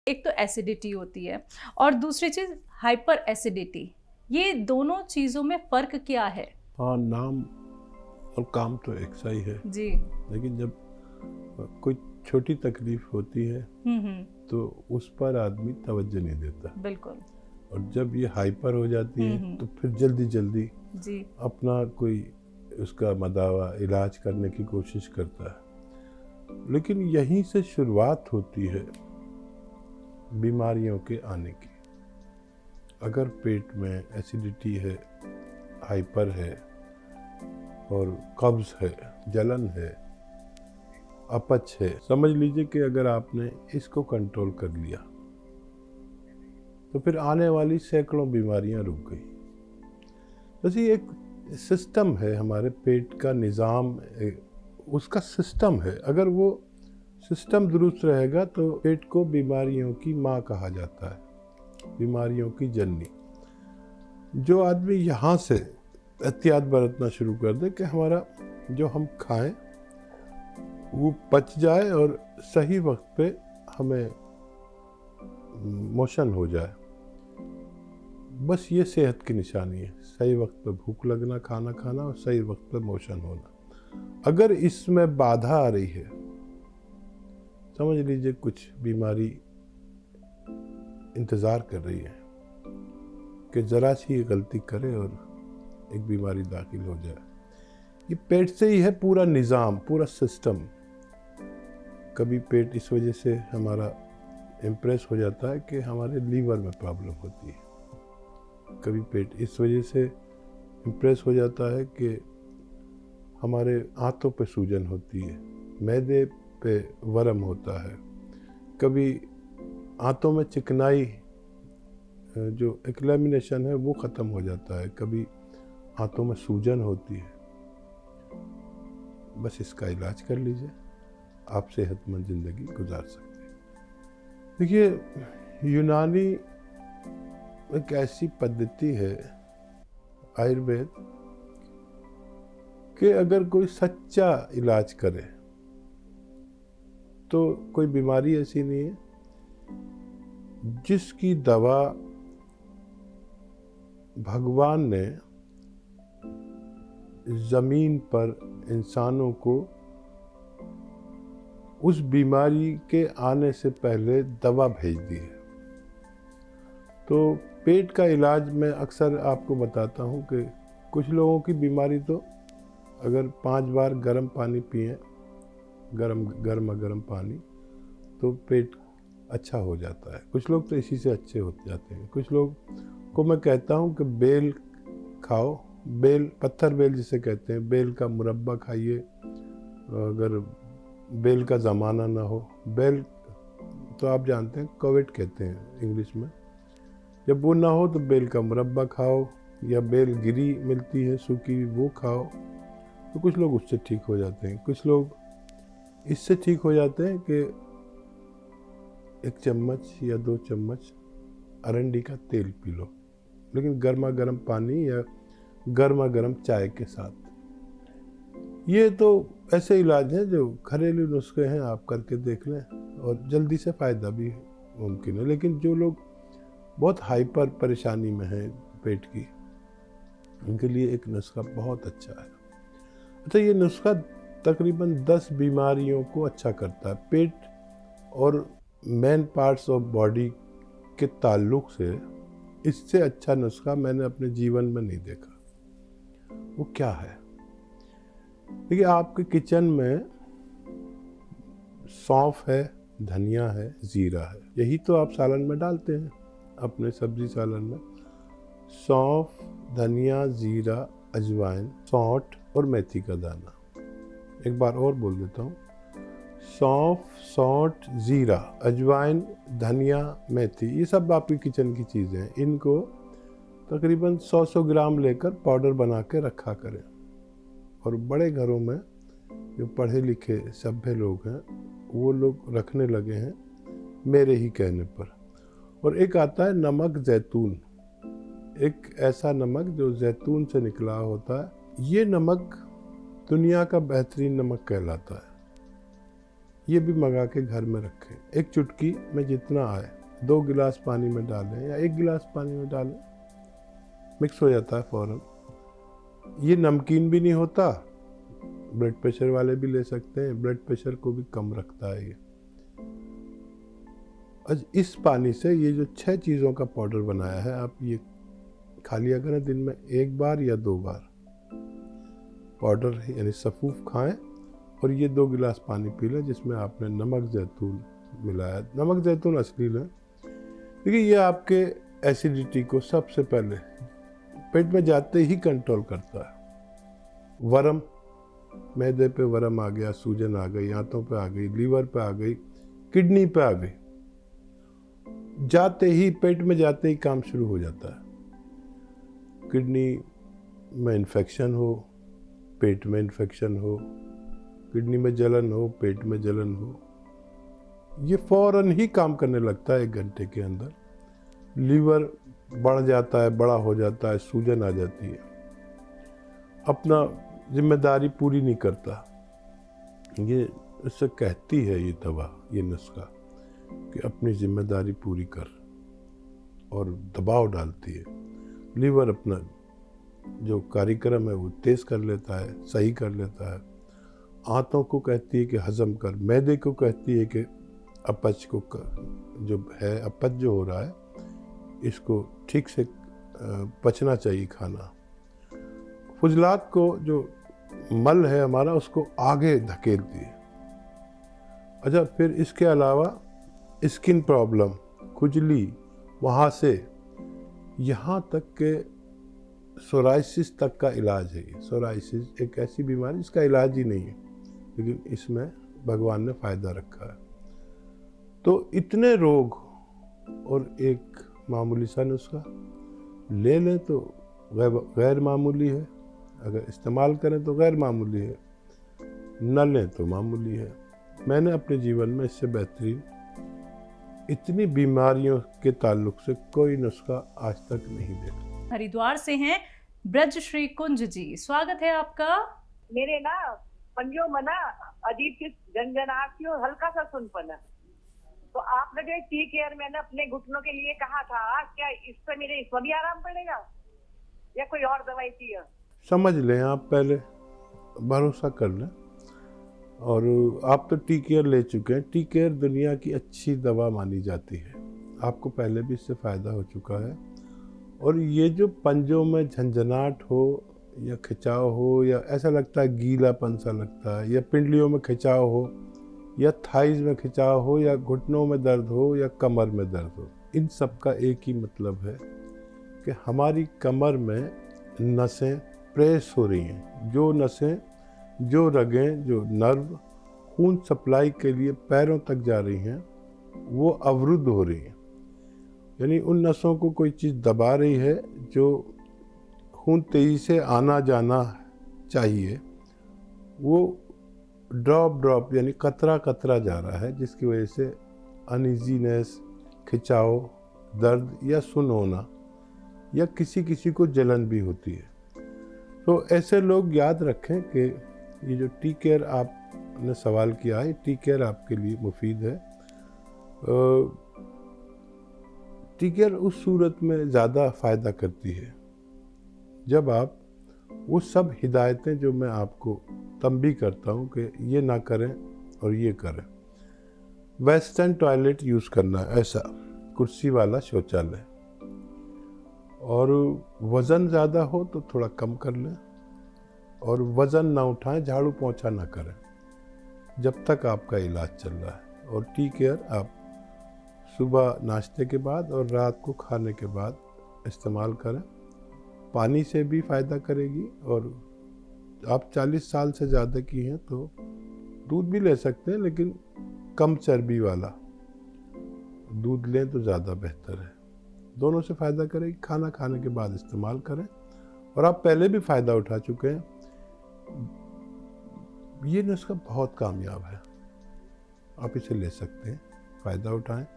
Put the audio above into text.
एक तो एसिडिटी होती है और दूसरी चीज़ हाइपर एसिडिटी। ये दोनों चीज़ों में फ़र्क क्या है? हाँ, नाम और काम तो एक सा ही है, जी। लेकिन जब कोई छोटी तकलीफ होती है तो उस पर आदमी तवज्जो नहीं देता, बिल्कुल। और जब ये हाइपर हो जाती है तो फिर जल्दी जल्दी जी। अपना कोई उसका मदावा इलाज करने की कोशिश करता है। लेकिन यहीं से शुरुआत होती है बीमारियों के आने की। अगर पेट में एसिडिटी है, हाइपर है और कब्ज़ है, जलन है, अपच है, समझ लीजिए कि अगर आपने इसको कंट्रोल कर लिया तो फिर आने वाली सैकड़ों बीमारियां रुक गई। जैसे एक सिस्टम है, हमारे पेट का निज़ाम उसका सिस्टम है। अगर वो सिस्टम दुरुस्त रहेगा तो पेट को बीमारियों की माँ कहा जाता है, बीमारियों की जननी। जो आदमी यहाँ से एहतियात बरतना शुरू कर दे कि हमारा जो हम खाएं वो पच जाए और सही वक्त पे हमें मोशन हो जाए, बस ये सेहत की निशानी है। सही वक्त पे भूख लगना, खाना खाना और सही वक्त पे मोशन होना। अगर इसमें बाधा आ रही है, समझ लीजिए कुछ बीमारी इंतज़ार कर रही है कि ज़रा सी गलती करे और एक बीमारी दाखिल हो जाए। ये पेट से ही है पूरा निज़ाम, पूरा सिस्टम। कभी पेट इस वजह से हमारा इम्प्रेस हो जाता है कि हमारे लीवर में प्रॉब्लम होती है। कभी पेट इस वजह से इम्प्रेस हो जाता है कि हमारे आंतों पे सूजन होती है, मैदे पे वर्म होता है। कभी आंतों में चिकनाई, जो एक्लेमिनेशन है, वो ख़त्म हो जाता है। कभी आंतों में सूजन होती है। बस इसका इलाज कर लीजिए, आप सेहतमंद ज़िंदगी गुजार सकते हैं। देखिए, यूनानी एक ऐसी पद्धति है, आयुर्वेद, कि अगर कोई सच्चा इलाज करे तो कोई बीमारी ऐसी नहीं है जिसकी दवा भगवान ने ज़मीन पर इंसानों को उस बीमारी के आने से पहले दवा भेज दी है। तो पेट का इलाज मैं अक्सर आपको बताता हूँ कि कुछ लोगों की बीमारी तो अगर 5 बार गर्म पानी पिए, गर्म पानी, तो पेट अच्छा हो जाता है। कुछ लोग तो इसी से अच्छे हो जाते हैं। कुछ लोग को मैं कहता हूँ कि बेल खाओ, बेल, पत्थर बेल जिसे कहते हैं, बेल का मुरब्बा खाइए। अगर बेल का ज़माना ना हो, बेल तो आप जानते हैं कोविड कहते हैं इंग्लिश में, जब वो ना हो तो बेल का मुरब्बा खाओ, या बेल गिरी मिलती है सूखी, वो खाओ। तो कुछ लोग उससे ठीक हो जाते हैं। कुछ लोग इससे ठीक हो जाते हैं कि 1 चम्मच या 2 चम्मच अरंडी का तेल पी लो, लेकिन गर्मा गर्म पानी या गर्मा गर्म चाय के साथ। ये तो ऐसे इलाज हैं जो घरेलू नुस्खे हैं, आप करके देख लें और जल्दी से फ़ायदा भी मुमकिन है। लेकिन जो लोग बहुत हाइपर परेशानी में हैं पेट की, उनके लिए एक नुस्खा बहुत अच्छा है। अच्छा, ये नुस्खा तकरीबन 10 बीमारियों को अच्छा करता है। पेट और मेन पार्ट्स ऑफ बॉडी के ताल्लुक से इससे अच्छा नुस्खा मैंने अपने जीवन में नहीं देखा। वो क्या है? देखिए, आपके किचन में सौंफ है, धनिया है, ज़ीरा है, यही तो आप सालन में डालते हैं, अपने सब्जी सालन में। सौंफ, धनिया, ज़ीरा, अजवाइन, सौंठ और मेथी का दाना। एक बार और बोल देता हूँ, सौंफ, सौंठ, ज़ीरा, अजवाइन, धनिया, मेथी, ये सब आपकी किचन की चीज़ें हैं। इनको तकरीबन 100 ग्राम लेकर पाउडर बना के रखा करें। और बड़े घरों में जो पढ़े लिखे सभ्य लोग हैं, वो लोग रखने लगे हैं मेरे ही कहने पर। और एक आता है नमक ज़ैतून, एक ऐसा नमक जो ज़ैतून से निकला होता है। ये नमक दुनिया का बेहतरीन नमक कहलाता है। ये भी मंगा के घर में रखें, एक चुटकी में जितना आए। 2 गिलास पानी में डालें या 1 गिलास पानी में डालें, मिक्स हो जाता है फ़ौरन। ये नमकीन भी नहीं होता, ब्लड प्रेशर वाले भी ले सकते हैं, ब्लड प्रेशर को भी कम रखता है ये। आज इस पानी से ये जो 6 चीज़ों का पाउडर बनाया है, आप ये खा लिया करें दिन में 1 बार या 2 बार। पाउडर यानी सफ़ूफ खाएं और ये 2 गिलास पानी पी लें जिसमें आपने नमक ज़ैतून मिलाया। नमक ज़ैतून असली लें, देखिए ये आपके एसिडिटी को सबसे पहले पेट में जाते ही कंट्रोल करता है। वरम, मैदे पे वरम आ गया, सूजन आ गई, आंतों पे आ गई, लीवर पे आ गई, किडनी पे आ गई, जाते ही पेट में जाते ही काम शुरू हो जाता है। किडनी में इन्फेक्शन हो, पेट में इन्फेक्शन हो, किडनी में जलन हो, पेट में जलन हो, ये फौरन ही काम करने लगता है 1 घंटे के अंदर। लीवर बढ़ जाता है, बड़ा हो जाता है, सूजन आ जाती है, अपना जिम्मेदारी पूरी नहीं करता। ये इससे कहती है ये दवा, ये नुस्खा कि अपनी जिम्मेदारी पूरी कर, और दबाव डालती है। लीवर अपना जो कार्यक्रम है वो तेज कर लेता है, सही कर लेता है। आंतों को कहती है कि हजम कर, मैदे को कहती है कि अपच को जो है, अपच जो हो रहा है इसको ठीक से पचना चाहिए खाना। फुजलात को जो मल है हमारा उसको आगे धकेलती है। अच्छा, फिर इसके अलावा स्किन प्रॉब्लम, खुजली, वहाँ से यहाँ तक के सोराइसिस तक का इलाज है। ये सोराइसिस एक ऐसी बीमारी जिसका इलाज ही नहीं है, लेकिन इसमें भगवान ने फ़ायदा रखा है। तो इतने रोग और एक मामूली सा नुस्खा ले लें तो गैर मामूली है, अगर इस्तेमाल करें तो गैर मामूली है, न लें तो मामूली है। मैंने अपने जीवन में इससे बेहतरीन इतनी बीमारियों के ताल्लुक से कोई नुस्खा आज तक नहीं देखा। हरिद्वार से हैं ब्रज श्री कुंज जी, स्वागत है आपका। मेरे ना पंजों में ना अजीब सी झंझनाहट और हल्का सा सुनपन है। तो आपने जो टी केयर मैंने अपने घुटनों के लिए कहा था, क्या इससे मेरे इसमें भी आराम पड़ेगा या कोई और दवाई चाहिए? समझ लें, आप पहले भरोसा कर लें। और आप तो टी केयर ले चुके हैं। टी केयर दुनिया की अच्छी दवा मानी जाती है, आपको पहले भी इससे फ़ायदा हो चुका है। और ये जो पंजों में झंझनाहट हो या खिंचाव हो, या ऐसा लगता है गीलापन सा लगता है, या पिंडलियों में खिंचाव हो, या थाइज में खिंचाव हो, या घुटनों में दर्द हो, या कमर में दर्द हो, इन सब का एक ही मतलब है कि हमारी कमर में नसें प्रेस हो रही हैं। जो नसें, जो रगें, जो नर्व खून सप्लाई के लिए पैरों तक जा रही हैं, वो अवरुद्ध हो रही हैं। यानी उन नसों को कोई चीज़ दबा रही है, जो खून तेज़ी से आना जाना चाहिए, वो ड्रॉप ड्रॉप यानी कतरा कतरा जा रहा है, जिसकी वजह से अनइजीनेस, खिंचाव, दर्द या सुन होना, या किसी किसी को जलन भी होती है। तो ऐसे लोग याद रखें कि ये जो टी केयर आपने सवाल किया है, टी केयर आपके लिए मुफीद है। टी केयर उस सूरत में ज़्यादा फ़ायदा करती है जब आप वो सब हिदायतें जो मैं आपको तंबी करता हूँ कि ये ना करें और ये करें। वेस्टर्न टॉयलेट यूज़ करना, ऐसा कुर्सी वाला शौचालय, और वज़न ज़्यादा हो तो थोड़ा कम कर लें, और वज़न ना उठाएं, झाड़ू पोंछा ना करें जब तक आपका इलाज चल रहा है। और टी केयर आप सुबह नाश्ते के बाद और रात को खाने के बाद इस्तेमाल करें। पानी से भी फ़ायदा करेगी, और आप 40 साल से ज़्यादा की हैं तो दूध भी ले सकते हैं, लेकिन कम चर्बी वाला दूध लें तो ज़्यादा बेहतर है। दोनों से फ़ायदा करेगी। खाना खाने के बाद इस्तेमाल करें, और आप पहले भी फ़ायदा उठा चुके हैं। ये नुस्खा बहुत कामयाब है, आप इसे ले सकते हैं, फ़ायदा उठाएं।